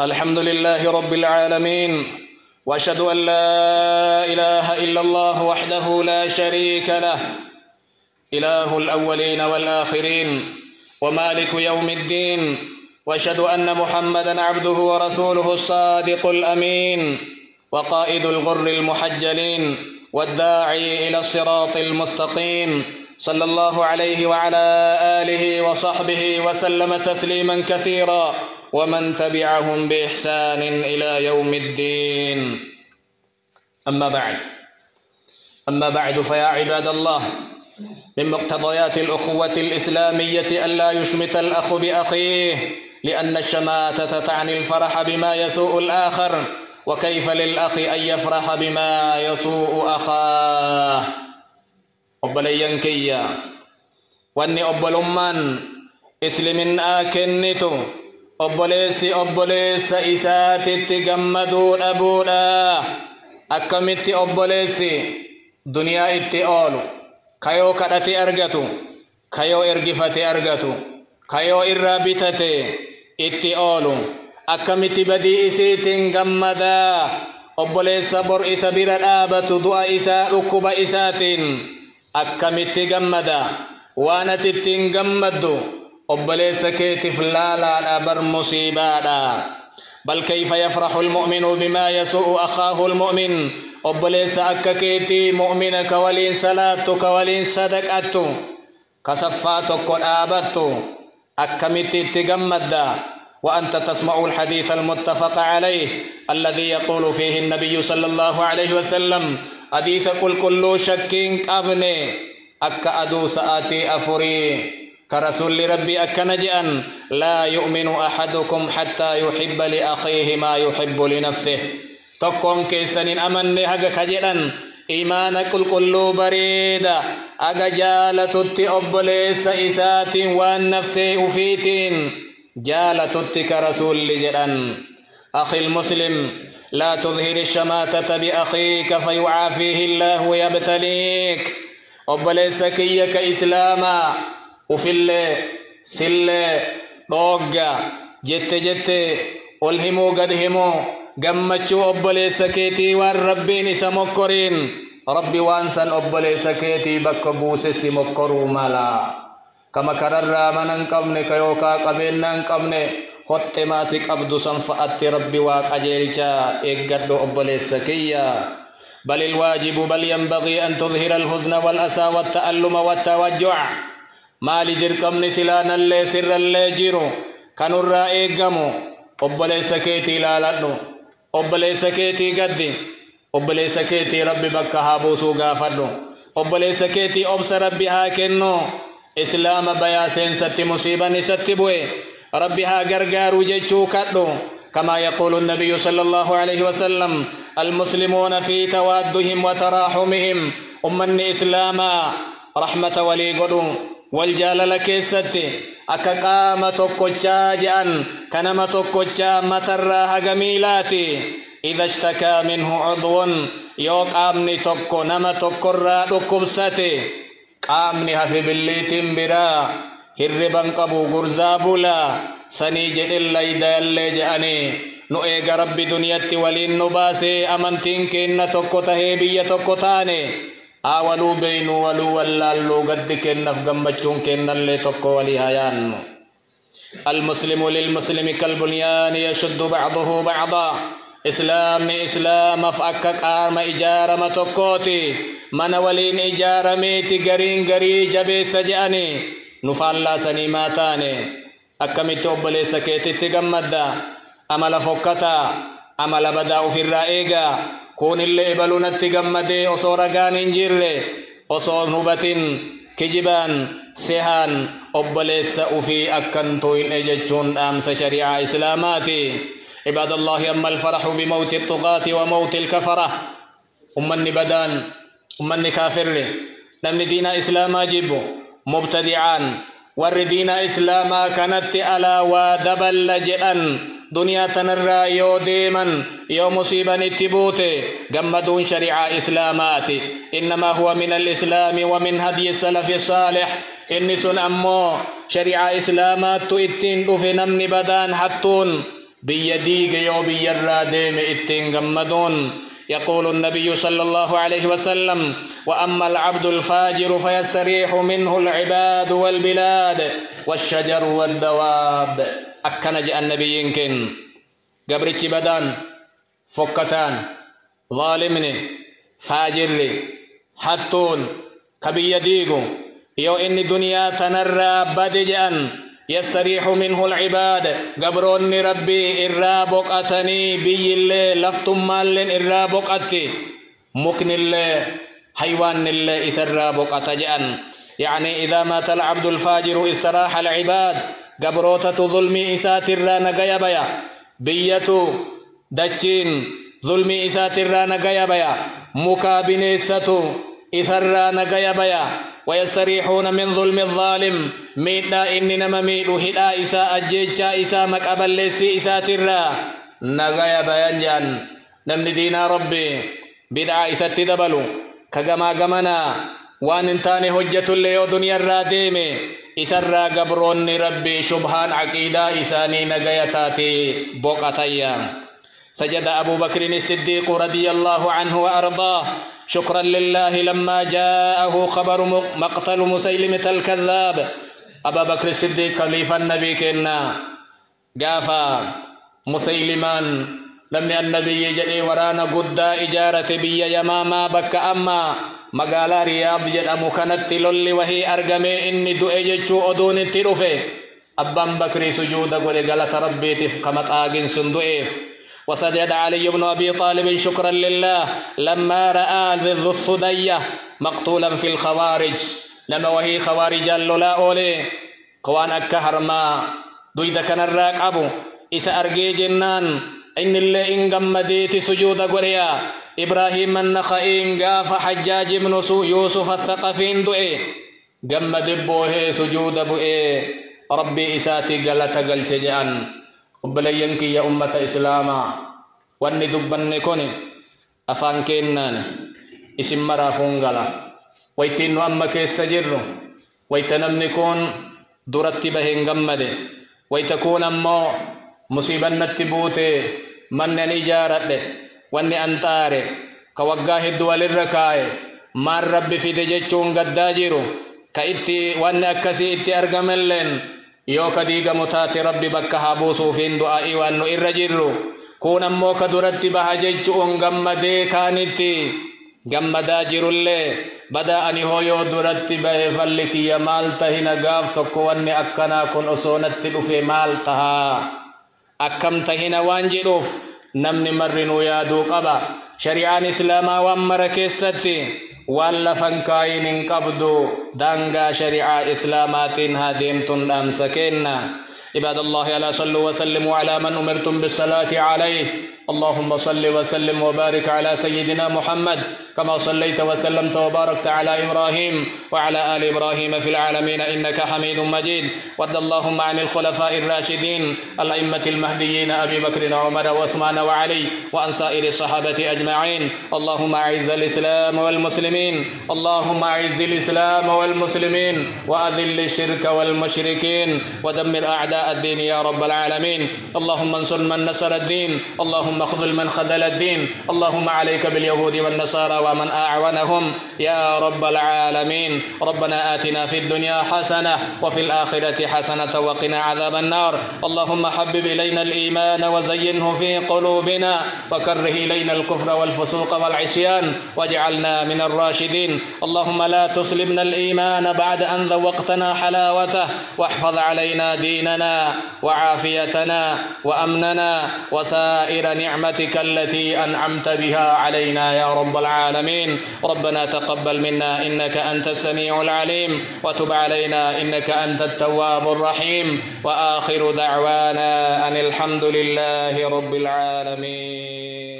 الحمد لله رب العالمين، وأشهد أن لا إله إلا الله وحده لا شريك له، إله الأولين والآخرين ومالك يوم الدين، وأشهد أن محمدا عبده ورسوله الصادق الأمين وقائد الغر المحجلين والداعي إلى الصراط المستقيم، صلى الله عليه وعلى آله وصحبه وسلم تسليما كثيرا، ومن تبعهم بإحسان إلى يوم الدين. أما بعد فيا عباد الله، من مقتضيات الأخوة الإسلامية ألا يشمت الأخ بأخيه، لأن الشماتة تعني الفرح بما يسوء الآخر، وكيف للأخ أن يفرح بما يسوء أخاه. أبليان كيا واني أبلمان إسلمين آكنتو أبليس إساتي تغمدون أبونا أكمتي أبليس دنيا إتي أولو كيو كدتي أرغتو كيو إرغفتي أرغتو كيو إرابتتي إتي أولو أكمتي بدي إسيتين غمدا أبليس بر إسا برآبة دعا إسا ركب إساتين أكمتي غمدا وانا تتين غمدو أبليس كيتف لا بر مصيبادا. بل كيف يفرح المؤمن بما يسوء أخاه المؤمن. أبليس أككيتي مؤمنك ولين صلاتك ولين صدقاتو كصفاتك آبتو أكمتي تغمدا. وأنت تسمع الحديث المتفق عليه الذي يقول فيه النبي صلى الله عليه وسلم: حديث كل شك أبني أك أدو سآتي أفري كرسول ربي أك نجأن لا يؤمن أحدكم حتى يحب لأخيه ما يحب لنفسه. تقوم كيسن أمن هجا كجدن إيمان كل بريدة أجا جالتت أبليس إسات والنفس أفيتين جالتت كرسول جدن. أخي المسلم، لا تظهر الشماتة بأخيك فيعافيه الله ويبتليك. أبليس كيك إسلاما وفي سلة دوغا جت والهمو قد همو قمتشو أبليس كيتي والربين سمكرين ربي وانسان أبليس كيتي بكبوس سمكرو مالا كما كرر منن قمني كيوكا قبلنن قمني خطماتك عبد صنفأت ربي واقجيلشا إيقادو أبليس كيا. بل الواجب بل ينبغي أن تظهر الحزن والأسى والتألم والتوجع. مالي دركم نسلان اللي سر اللي جيرو كانوا رائقمو أبليس كيتي لالنو أبليس كيتي قدي أبليس كيتي ربي بكها بوسو غافدو أبليس كيتي أبس ربي هاكنو إسلام بياسين ستي مصيبة نستي بوي ربي ها غرغارو جيشو كدو. كما يقول النبي صلى الله عليه وسلم: المسلمون في توادهم وتراحمهم أمن إسلاما رحمة ولي قدو والجالل كيستي أكا قام تقوشا جأن كنما تقوشا مترها جميلاتي إذا اشتكى منه عضو يوك آمني تقو نما تقرى دكبستي قامني هفي بالليتم برا هربان قبو غرزابولا سني جدل ليدال جأني نو إيغا ربي دنياتي ولين نباسي أمنتين كينا تقو تهيبية تقو تاني آولو بينو ولو واللالو قد كينا فقمتشون كينا اللي تقو ولي هيان. المسلم للمسلم كالبنيان يشد بعضه بعضا. إسلام فأكك آرم إجارة متقوتي من ولين إجارة ميتي قرين قري جبي سجأني نفعل سنيماتاني أكمت أبليس كيتي تغمدا أمل فكتا أمل بدأ في الرائقة كون اللي إبلونا تغمدي أصورغان انجير أصور نوبة كجبان سيهان أبليس أفي أكنتو إن إججون أمس شريعة إسلاماتي. عباد الله، أما الفرح بموت الطغاة وموت الكفرة أمني بدان أمني كافر نمني دين إسلاما جيبو مبتدعان ور دين إسلاما كانت ألا ودبل لجئن دنيا تنرى يو ديما يو مصيبا نتبوتي قمدون شريعة إسلاماتي. إنما هو من الإسلام ومن هدي السلف الصالح إني سن أمو شريعة إسلامات تؤتين في نمني بدان حتون بيديق يو بيراديم اتين قمدون. يقول النبي صلى الله عليه وسلم: وأما العبد الفاجر فيستريح منه العباد والبلاد والشجر والدواب. أكنج النبي يمكن قبرتش بدان فكتان ظالمني فاجري حتون كبي ديغو يو إني دنيا تنرى بدجان يستريح منه العباد قبرون ربي إرابك أتني بي اللي لفتم مال إرابك أتي مكن اللي حيوان اللي إسرابك أتجان. يعني إذا مات العبد الفاجر استراح العباد قبروتة ظلمي إساتر نقيا بيا بيتو دچين ظلمي إساتر نقيا بيا مكابنيستو إسر نقيا بيا ويستريحون من ظلم الظالم ميدا إننا مميلو هدا إساء الجيجا إساء مكابل لسي إساتر نقيا بيا جان. نمني دينا ربي بدعا إساتي دبلو كغما غمنا وان انتاني حجة اللي دنيا الراديمي إسرى قبرون ربي شبهان عقيدة إساني نقيتاتي بوقتيا. سجد أبو بكر الصديق رضي الله عنه وأرضاه شكرا لله لما جاءه خبر مقتل مسيلمة الكذاب. أبا بكر الصديق خليفة النبي كنا قافا مسيلمان لم النبي جدي ورانا قد إجارة بي يماما بك أما مقالا رياض جدأمو كانت للي وهي أرقمي إني دؤججو أدوني تلوفي. أبان بكري سجود قولي قالت ربي تفقمت آقن سندؤيف. وسجد علي بن أبي طالب شكرا لله لما رأى ذو الثدية مقتولا في الخوارج. لما وهي خوارج اللولا أولي قوان أكهر ما دويدا كان الراقبو إسا أرقي جنان إن اللي إن قمديت سجود قولي إبراهيم النخعين قاف حجاج بن يوسف الثقفين دؤي قمد بوه سجود بؤي ربي إساتي قلت قلت جان. قبلينك يا أمة إسلاما واني دبني كوني أفان كينان اسم مرافون قلا ويتنو أما كيس جرو ويتنمني كون درت بهن قمد ويتكون أمو مصيبا نتبوتي من الإجارة واني أنتاري كوقاه الدول الركاي ما الرب في دجتشون قد داجرو كإتي واني أكسي إتي أرقملين يو كديغ متات ربي بكها بوسو فين دعائي وانو إرجرو كون أمو كدرت بهجتشون قمدي كانتي قمدا جرو اللي بدا أني هو يو درت به فلتي يمال تهنا قاف تكواني أكنا كن أصونت في مال تها أكم تهنا وانجروف نمني مرنو يادو قبا شريعان إسلاما وامر كيستي ولا فنكاين قبدو دانغا شريعة إسلامات هادمتن أمسكنا. عباد الله ألا صلوا وسلموا على من أمرتم بالصلاة عليه. اللهم صل وسلم وبارك على سيدنا محمد كما صليت وسلمت وباركت على إبراهيم وعلى آل إبراهيم في العالمين إنك حميد مجيد. وارض اللهم عن الخلفاء الراشدين الأئمة المهديين أبي بكر وعمر وعثمان وعلي وعن سائر الصحابة أجمعين. اللهم أعز الإسلام والمسلمين اللهم أعز الإسلام والمسلمين وأذل الشرك والمشركين ودمر أعداء الدين يا رب العالمين. اللهم انصر من نصر الدين اللهم اخذل من خذل الدين. اللهم عليك باليهود والنصارى ومن أعونهم يا رب العالمين. ربنا آتنا في الدنيا حسنة وفي الآخرة حسنة وقنا عذاب النار. اللهم حبب إلينا الإيمان وزينه في قلوبنا وكره إلينا الكفر والفسوق والعصيان واجعلنا من الراشدين. اللهم لا تسلبنا الإيمان بعد أن ذوقتنا حلاوته واحفظ علينا ديننا وعافيتنا وأمننا وسائر نعمتك التي أنعمت بها علينا يا رب العالمين. ربنا تقبل منا إنك أنت السميع العليم وتب علينا إنك أنت التواب الرحيم. وآخر دعوانا أن الحمد لله رب العالمين.